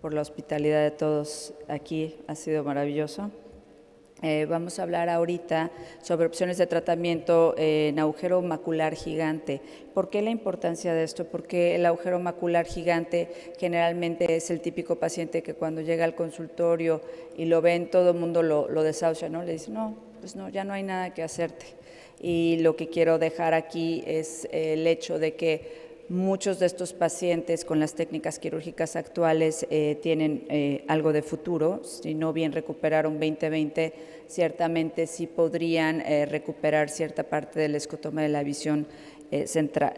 por la hospitalidad de todos aquí, ha sido maravilloso. Vamos a hablar ahorita sobre opciones de tratamiento en agujero macular gigante. ¿Por qué la importancia de esto? Porque el agujero macular gigante generalmente es el típico paciente que cuando llega al consultorio y lo ven, todo el mundo lo desahucia, ¿no? Le dice, no, pues no, ya no hay nada que hacerte. Y lo que quiero dejar aquí es el hecho de que muchos de estos pacientes con las técnicas quirúrgicas actuales tienen algo de futuro. Si no bien recuperaron 20/20, ciertamente sí podrían recuperar cierta parte del escotoma de la visión central,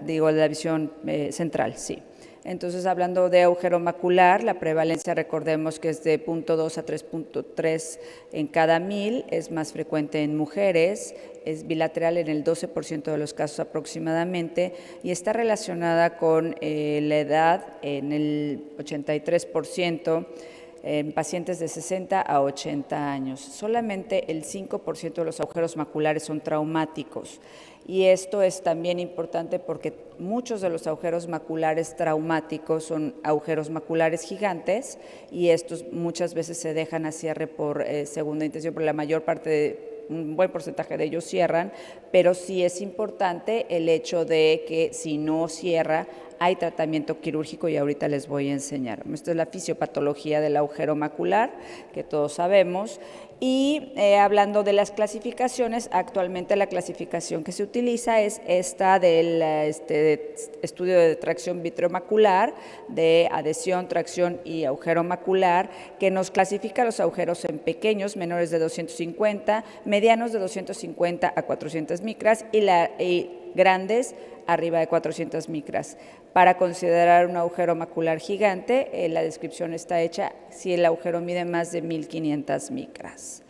central, sí. Entonces, hablando de agujero macular, la prevalencia, recordemos que es de 0.2 a 3.3 en cada 1000, es más frecuente en mujeres, es bilateral en el 12% de los casos aproximadamente y está relacionada con la edad en el 83%, en pacientes de 60 a 80 años. Solamente el 5% de los agujeros maculares son traumáticos. Y esto es también importante porque muchos de los agujeros maculares traumáticos son agujeros maculares gigantes y estos muchas veces se dejan a cierre por segunda intención, pero la mayor parte un buen porcentaje de ellos cierran, pero sí es importante el hecho de que si no cierra, hay tratamiento quirúrgico y ahorita les voy a enseñar. Esto es la fisiopatología del agujero macular, que todos sabemos. Y hablando de las clasificaciones, actualmente la clasificación que se utiliza es esta del estudio de tracción vitreomacular, de adhesión, tracción y agujero macular, que nos clasifica los agujeros en pequeños, menores de 250, medianos de 250 a 400 micras y grandes arriba de 400 micras. Para considerar un agujero macular gigante, la descripción está hecha si el agujero mide más de 1500 micras.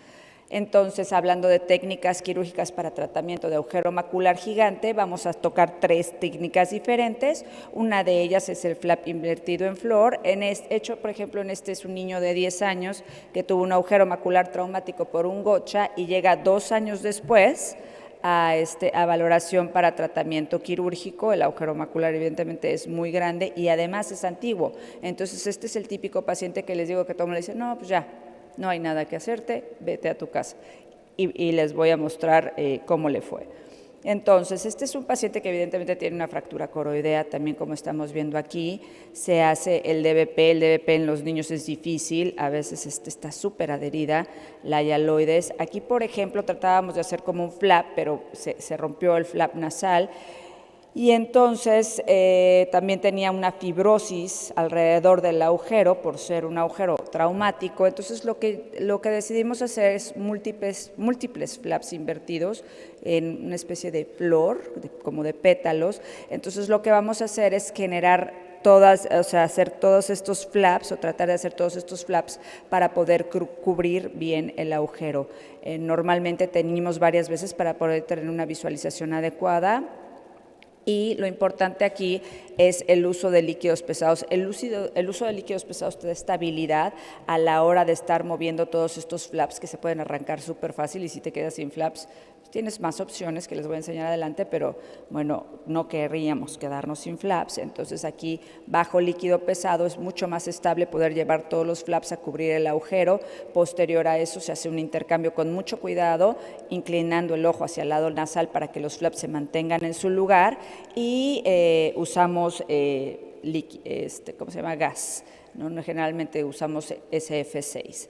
Entonces, hablando de técnicas quirúrgicas para tratamiento de agujero macular gigante, vamos a tocar 3 técnicas diferentes. Una de ellas es el flap invertido en flor. Hecho, por ejemplo, en este es un niño de 10 años que tuvo un agujero macular traumático por un gocha y llega 2 años después a valoración para tratamiento quirúrgico. El agujero macular evidentemente es muy grande y además es antiguo. Entonces, este es el típico paciente que les digo que todo el mundo le dice, no, pues ya, no hay nada que hacerte, vete a tu casa. Y les voy a mostrar cómo le fue. Entonces, este es un paciente que evidentemente tiene una fractura coroidea, también como estamos viendo aquí, se hace el DBP en los niños es difícil, a veces está súper adherida, la hialoides. Aquí, por ejemplo, tratábamos de hacer como un flap, pero se rompió el flap nasal, y entonces también tenía una fibrosis alrededor del agujero por ser un agujero traumático. Entonces lo que decidimos hacer es múltiples flaps invertidos en una especie de flor, como de pétalos. Entonces lo que vamos a hacer es generar hacer todos estos flaps o tratar de hacer todos estos flaps para poder cubrir bien el agujero. Normalmente teñimos varias veces para poder tener una visualización adecuada. Y lo importante aquí es el uso de líquidos pesados. El uso de líquidos pesados te da estabilidad a la hora de estar moviendo todos estos flaps que se pueden arrancar súper fácil, y si te quedas sin flaps, tienes más opciones que les voy a enseñar adelante, pero bueno, no querríamos quedarnos sin flaps. Entonces aquí bajo líquido pesado es mucho más estable poder llevar todos los flaps a cubrir el agujero. Posterior a eso se hace un intercambio con mucho cuidado, inclinando el ojo hacia el lado nasal para que los flaps se mantengan en su lugar, y usamos ¿cómo se llama? Gas, ¿no? Generalmente usamos SF6.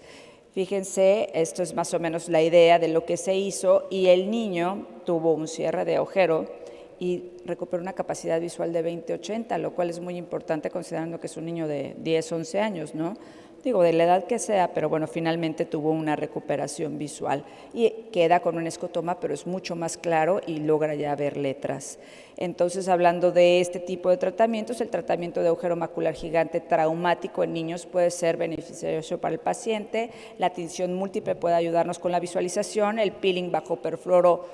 Fíjense, esto es más o menos la idea de lo que se hizo, y el niño tuvo un cierre de agujero y recuperó una capacidad visual de 20/80, lo cual es muy importante considerando que es un niño de 10, 11 años, ¿no? Digo, de la edad que sea, pero bueno, finalmente tuvo una recuperación visual y queda con un escotoma, pero es mucho más claro y logra ya ver letras. Entonces, hablando de este tipo de tratamientos, el tratamiento de agujero macular gigante traumático en niños puede ser beneficioso para el paciente. La tinción múltiple puede ayudarnos con la visualización. El peeling bajo perfluoro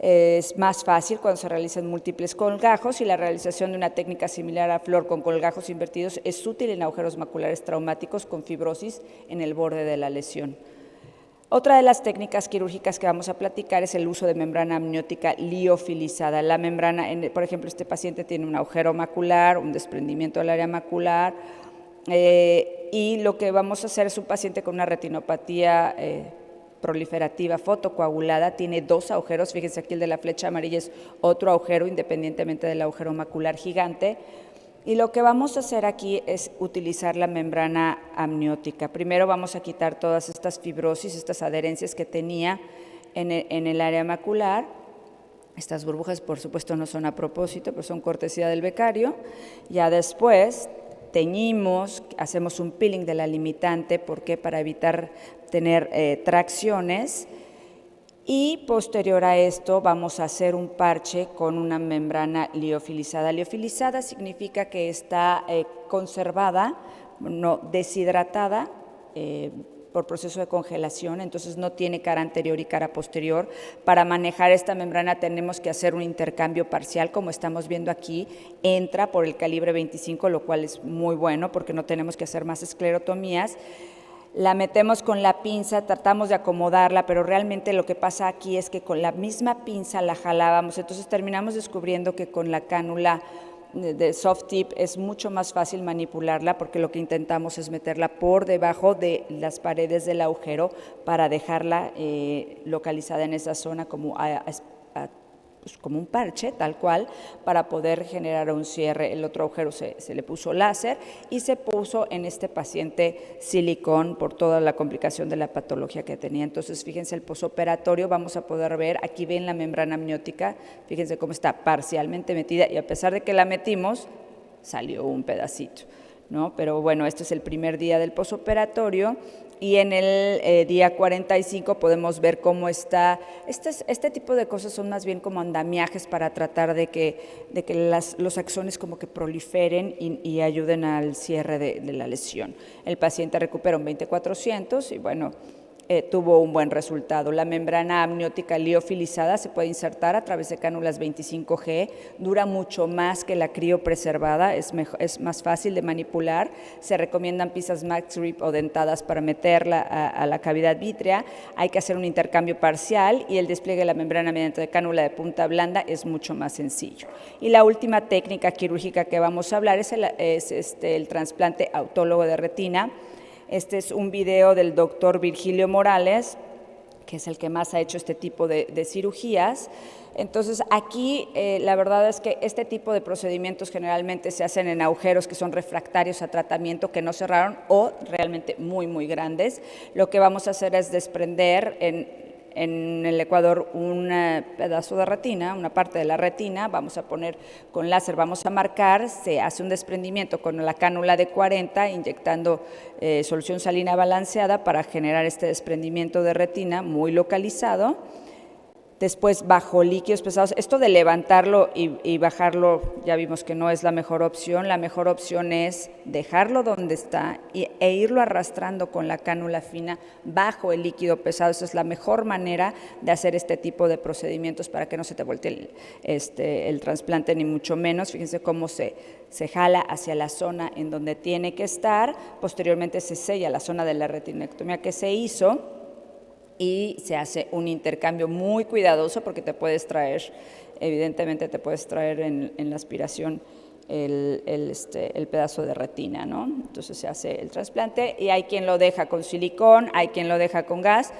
es más fácil cuando se realizan múltiples colgajos, y la realización de una técnica similar a flor con colgajos invertidos es útil en agujeros maculares traumáticos con fibrosis en el borde de la lesión. Otra de las técnicas quirúrgicas que vamos a platicar es el uso de membrana amniótica liofilizada. La membrana, por ejemplo, este paciente tiene un agujero macular, un desprendimiento del área macular, Y lo que vamos a hacer es un paciente con una retinopatía proliferativa fotocoagulada, tiene 2 agujeros, fíjense aquí el de la flecha amarilla es otro agujero independientemente del agujero macular gigante. Y lo que vamos a hacer aquí es utilizar la membrana amniótica. Primero vamos a quitar todas estas fibrosis, estas adherencias que tenía en el área macular. Estas burbujas, por supuesto, no son a propósito, pero son cortesía del becario. Ya después teñimos, hacemos un peeling de la limitante, ¿por qué? Para evitar tener tracciones. Y posterior a esto vamos a hacer un parche con una membrana liofilizada. Liofilizada significa que está conservada, no deshidratada, por proceso de congelación, entonces no tiene cara anterior y cara posterior. Para manejar esta membrana tenemos que hacer un intercambio parcial, como estamos viendo aquí, entra por el calibre 25, lo cual es muy bueno porque no tenemos que hacer más esclerotomías. La metemos con la pinza, tratamos de acomodarla, pero realmente lo que pasa aquí es que con la misma pinza la jalábamos, entonces terminamos descubriendo que con la cánula de soft tip es mucho más fácil manipularla porque lo que intentamos es meterla por debajo de las paredes del agujero para dejarla localizada en esa zona como un parche, tal cual, para poder generar un cierre. El otro agujero se le puso láser y se puso en este paciente silicón por toda la complicación de la patología que tenía. Entonces, fíjense el posoperatorio, vamos a poder ver, aquí ven la membrana amniótica, fíjense cómo está parcialmente metida y a pesar de que la metimos, salió un pedacito, ¿no? Pero bueno, este es el primer día del posoperatorio. Y en el día 45 podemos ver cómo está, este tipo de cosas son más bien como andamiajes para tratar de que los axones como que proliferen y ayuden al cierre de la lesión. El paciente recupera un 20/400 y bueno, tuvo un buen resultado. La membrana amniótica liofilizada se puede insertar a través de cánulas 25G, dura mucho más que la criopreservada, es más fácil de manipular. Se recomiendan pinzas MaxGrip o dentadas para meterla a la cavidad vítrea. Hay que hacer un intercambio parcial y el despliegue de la membrana mediante cánula de punta blanda es mucho más sencillo. Y la última técnica quirúrgica que vamos a hablar es el trasplante autólogo de retina. Este es un video del doctor Virgilio Morales, que es el que más ha hecho este tipo de cirugías. Entonces, aquí la verdad es que este tipo de procedimientos generalmente se hacen en agujeros que son refractarios a tratamiento, que no cerraron o realmente muy, muy grandes. Lo que vamos a hacer es desprender en el ecuador un pedazo de retina, una parte de la retina, vamos a poner con láser, vamos a marcar, se hace un desprendimiento con la cánula de 40, inyectando solución salina balanceada para generar este desprendimiento de retina muy localizado. Después bajo líquidos pesados, esto de levantarlo y bajarlo ya vimos que no es la mejor opción es dejarlo donde está e irlo arrastrando con la cánula fina bajo el líquido pesado. Esa es la mejor manera de hacer este tipo de procedimientos para que no se te voltee el trasplante ni mucho menos. Fíjense cómo se jala hacia la zona en donde tiene que estar, posteriormente se sella la zona de la retinectomía que se hizo y se hace un intercambio muy cuidadoso porque te puedes traer, evidentemente te puedes traer en la aspiración el pedazo de retina, ¿no? Entonces se hace el trasplante y hay quien lo deja con silicón, hay quien lo deja con gas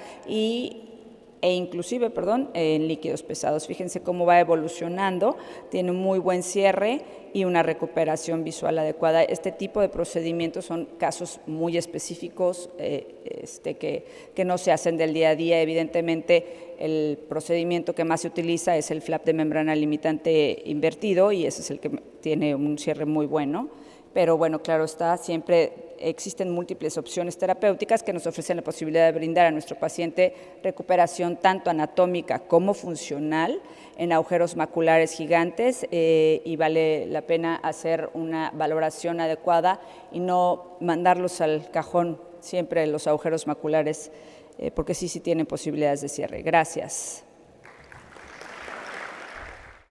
e inclusive, en líquidos pesados. Fíjense cómo va evolucionando, tiene un muy buen cierre y una recuperación visual adecuada. Este tipo de procedimientos son casos muy específicos que no se hacen del día a día. Evidentemente, el procedimiento que más se utiliza es el flap de membrana limitante invertido y ese es el que tiene un cierre muy bueno. Pero bueno, claro está, siempre existen múltiples opciones terapéuticas que nos ofrecen la posibilidad de brindar a nuestro paciente recuperación tanto anatómica como funcional en agujeros maculares gigantes y vale la pena hacer una valoración adecuada y no mandarlos al cajón siempre los agujeros maculares porque sí tienen posibilidades de cierre. Gracias.